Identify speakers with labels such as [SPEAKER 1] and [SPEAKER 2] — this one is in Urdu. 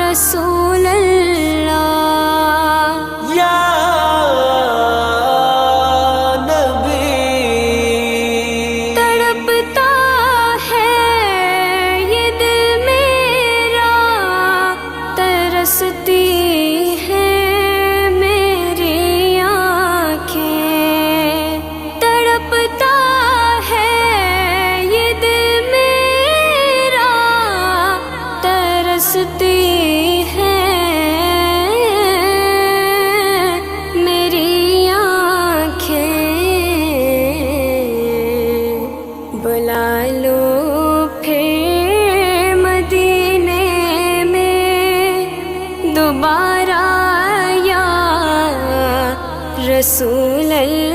[SPEAKER 1] رسول اللہ،
[SPEAKER 2] یا نبی،
[SPEAKER 1] تڑپتا ہے یہ دل میرا، ترستی ہے میری آنکھیں، تڑپتا ہے یہ دل میرا، ترستی ہے میری آنکھیں، بلا لو پھر مدینے میں دوبارہ یا رسول اللہ۔